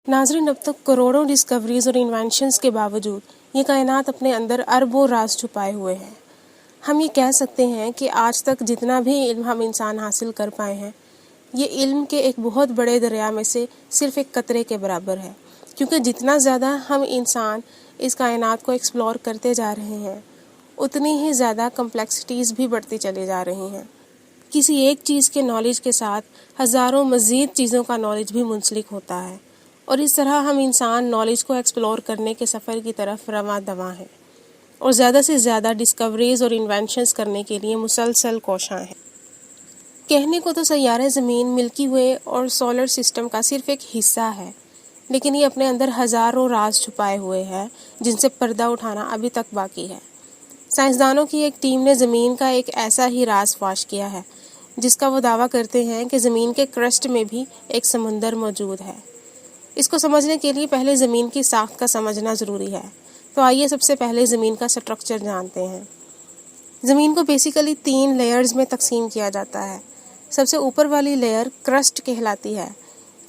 नाज़रीन, अब तक करोड़ों डिस्कवरीज और इन्वेंशंस के बावजूद ये कायनात अपने अंदर अरबों राज छुपाए हुए हैं। हम ये कह सकते हैं कि आज तक जितना भी इल्म हम इंसान हासिल कर पाए हैं, ये इल्म के एक बहुत बड़े दरिया में से सिर्फ एक कतरे के बराबर है, क्योंकि जितना ज़्यादा हम इंसान इस कायनात को एक्सप्लोर करते जा रहे हैं, उतनी ही ज़्यादा कम्प्लेक्सिटीज़ भी बढ़ती चली जा रही हैं। किसी एक चीज़ के नॉलेज के साथ हज़ारों मज़ीद चीज़ों का नॉलेज भी मुंसलिक होता है, और इस तरह हम इंसान नॉलेज को एक्सप्लोर करने के सफ़र की तरफ रवां दवां हैं और ज़्यादा से ज़्यादा डिस्कवरीज और इन्वेंशंस करने के लिए मुसलसल कोशां हैं। कहने को तो सैयारे ज़मीन, मिल्की वे और सोलर सिस्टम का सिर्फ एक हिस्सा है, लेकिन ये अपने अंदर हज़ारों राज छुपाए हुए हैं जिनसे पर्दा उठाना अभी तक बाकी है। साइंसदानों की एक टीम ने ज़मीन का एक ऐसा ही राज फाश किया है जिसका वो दावा करते हैं कि ज़मीन के क्रस्ट में भी एक समुंदर मौजूद है। इसको समझने के लिए पहले ज़मीन की साख्त का समझना ज़रूरी है, तो आइए सबसे पहले ज़मीन का स्ट्रक्चर जानते हैं। ज़मीन को बेसिकली 3 लेयर्स में तकसीम किया जाता है। सबसे ऊपर वाली लेयर क्रस्ट कहलाती है।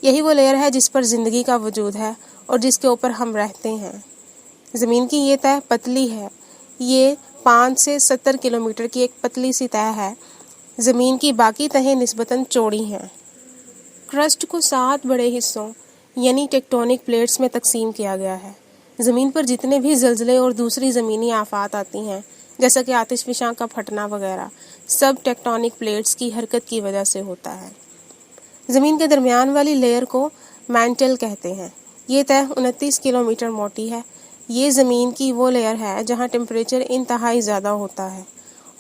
यही वो लेयर है जिस पर ज़िंदगी का वजूद है और जिसके ऊपर हम रहते हैं। ज़मीन की ये तह पतली है। ये 5 से 70 किलोमीटर की एक पतली सी तह है। ज़मीन की बाकी तहें निस्बतन चौड़ी हैं। क्रस्ट को 7 बड़े हिस्सों यानी टेक्टोनिक प्लेट्स में तकसीम किया गया है। ज़मीन पर जितने भी ज़लज़ले और दूसरी ज़मीनी आफात आती हैं, जैसा कि आतिशफ़िशां का फटना वगैरह, सब टेक्टोनिक प्लेट्स की हरकत की वजह से होता है। ज़मीन के दरमियान वाली लेयर को मैंटल कहते हैं। ये तह 29 किलोमीटर मोटी है। ये ज़मीन की वो लेयर है जहाँ टेम्परेचर इंतहाई ज़्यादा होता है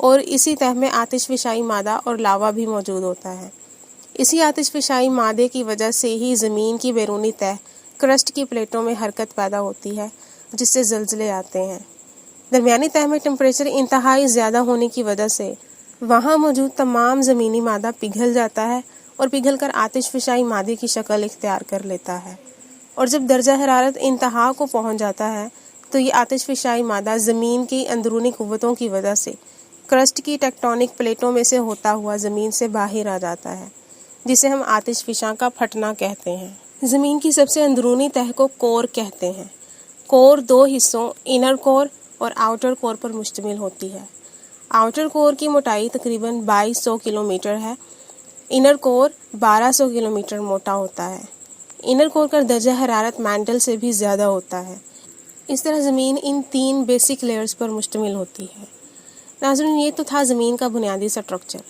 और इसी तह में आतिशफ़िशाई मादा और लावा भी मौजूद होता है। इसी आतिशफ़िशाई मादे की वजह से ही ज़मीन की बैरूनी तह क्रस्ट की प्लेटों में हरकत पैदा होती है, जिससे ज़लज़ले आते हैं। दरमियानी तह में टेम्परेचर इंतहाई ज़्यादा होने की वजह से वहाँ मौजूद तमाम ज़मीनी मादा पिघल जाता है और पिघल कर आतिशफ़िशाई मादे की शक्ल इख्तियार कर लेता है, और जब दर्जा हरारत इंतहा को पहुँच जाता है तो ये आतिशफ़िशाई मादा ज़मीन की अंदरूनी क़ुव्वतों की वजह से क्रस्ट की टेक्टोनिक प्लेटों में से होता हुआ ज़मीन से बाहर आ जाता है, जिसे हम आतिशफ़िशां का फटना कहते हैं। ज़मीन की सबसे अंदरूनी तह को कोर कहते हैं। कोर 2 हिस्सों इनर कोर और आउटर कोर पर मुश्तमिल होती है। आउटर कोर की मोटाई तकरीबन 2200 किलोमीटर है। इनर कोर 1200 किलोमीटर मोटा होता है। इनर कोर का दर्जा हरारत मैंटल से भी ज़्यादा होता है। इस तरह ज़मीन इन 3 बेसिक लेयर्स पर मुश्तमिल होती है। नाज़रीन, ये तो था ज़मीन का बुनियादी स्ट्रक्चर।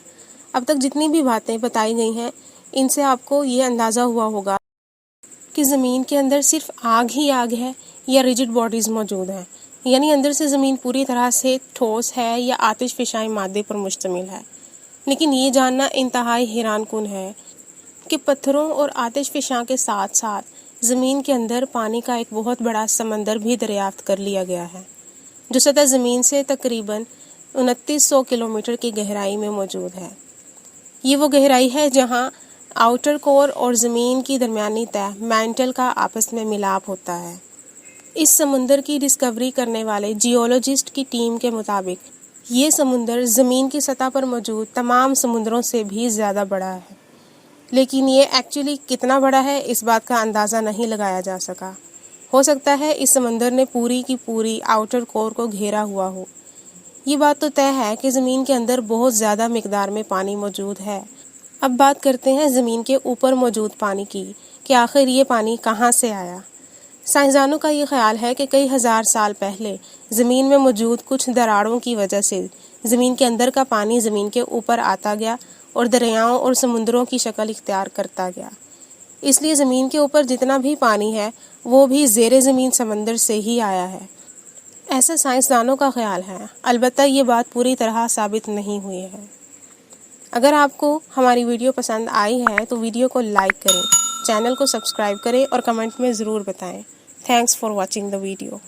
अब तक जितनी भी बातें बताई गई हैं, इनसे आपको ये अंदाज़ा हुआ होगा कि ज़मीन के अंदर सिर्फ आग ही आग है या रिजिड बॉडीज़ मौजूद हैं, यानी अंदर से ज़मीन पूरी तरह से ठोस है या आतिशफ़िशाई मादे पर मुश्तमिल है। लेकिन ये जानना इंतहाई हैरानकुन है कि पत्थरों और आतिशफ़िशां के साथ साथ ज़मीन के अंदर पानी का एक बहुत बड़ा समंदर भी दरियाफ्त कर लिया गया है, जो सतह ज़मीन से तकरीबन 2900 किलोमीटर की गहराई में मौजूद है। ये वो गहराई है जहाँ आउटर कोर और ज़मीन की दरमियानी तह मैंटल का आपस में मिलाप होता है। इस समुंदर की डिस्कवरी करने वाले जियोलॉजिस्ट की टीम के मुताबिक ये समुंदर ज़मीन की सतह पर मौजूद तमाम समुंदरों से भी ज़्यादा बड़ा है, लेकिन ये एक्चुअली कितना बड़ा है इस बात का अंदाज़ा नहीं लगाया जा सका। हो सकता है इस समंदर ने पूरी की पूरी आउटर कोर को घेरा हुआ हो। ये बात तो तय है कि ज़मीन के अंदर बहुत ज़्यादा मिकदार में पानी मौजूद है। अब बात करते हैं ज़मीन के ऊपर मौजूद पानी की, कि आखिर ये पानी कहाँ से आया। साइंसदानों का ये ख्याल है कि कई हज़ार साल पहले ज़मीन में मौजूद कुछ दरारों की वजह से ज़मीन के अंदर का पानी ज़मीन के ऊपर आता गया और दरियाओं और समुंदरों की शक्ल इख्तियार करता गया। इसलिए ज़मीन के ऊपर जितना भी पानी है वो भी ज़ेरे ज़मीन समंदर से ही आया है, ऐसा साइंसदानों का ख्याल है। अलबत्ता ये बात पूरी तरह साबित नहीं हुई है। अगर आपको हमारी वीडियो पसंद आई है तो वीडियो को लाइक करें, चैनल को सब्सक्राइब करें और कमेंट में ज़रूर बताएं। Thanks for watching the video.